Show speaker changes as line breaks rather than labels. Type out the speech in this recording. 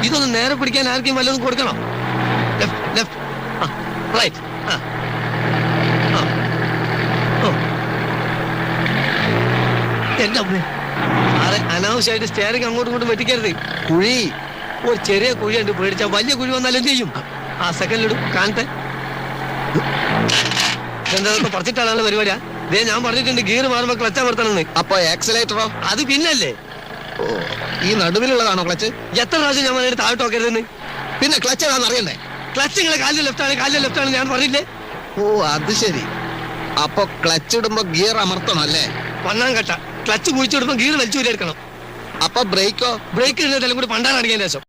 ഇതൊന്ന് നേരെ പിടിക്കാൻ ആർക്കും വല്ലതും കൊടുക്കണം. Left right. എന്റെ അമ്മേ, സാറെ അനാവശ്യമായിട്ട് സ്റ്റിയറിംഗ് അങ്ങോട്ടും ഇങ്ങോട്ടും വെട്ടിക്കരുത്. കുഴി ഒരു ചെറിയ കുഴി ഉണ്ട്, പേടിച്ചാൽ വലിയ കുഴി വന്നാലും എന്ത് ചെയ്യും? ആ സെക്കൻഡിലിടും കാണട്ടെ. എന്താ പറിച്ചിട്ടാണ് പരിപാടിയാ? ഇതേ ഞാൻ പറഞ്ഞിട്ടുണ്ട് ഗിയർ മാറുമ്പോ ക്ലച്ച് അമർത്തണമെന്ന്.
അപ്പൊ ആക്സിലേറ്ററോ?
അത് പിന്നല്ലേ.
ഓ, ഈ നടുവിലുള്ളതാണോ ക്ലച്ച്?
എത്ര പ്രാവശ്യം ഞാൻ പറഞ്ഞിട്ട് താഴോട്ട് നോക്കരുതെന്ന്.
പിന്നെ ക്ലച്ച് ഏതാണെന്ന് അറിയണ്ടേ?
ക്ലച്ച് നിങ്ങളെ കാലിന്റെ ലെഫ്റ്റ് ആണ് ഞാൻ പറഞ്ഞില്ലേ?
ഓ, അത് ശരി. അപ്പൊ ക്ലച്ച് ഇടുമ്പോ ഗിയർ അമർത്തണം അല്ലേ?
പണ്ണാൻ കട്ട. ക്ലച്ച് കുഴിച്ചിടുമ്പോ ഗിയർ വലിച്ചു എടുക്കണം.
അപ്പൊ ബ്രേക്കോ?
ബ്രേക്ക് ഇടുന്നതെല്ലാം കൂടി പണ്ടാണ് അടിക്കാൻ ശേഷം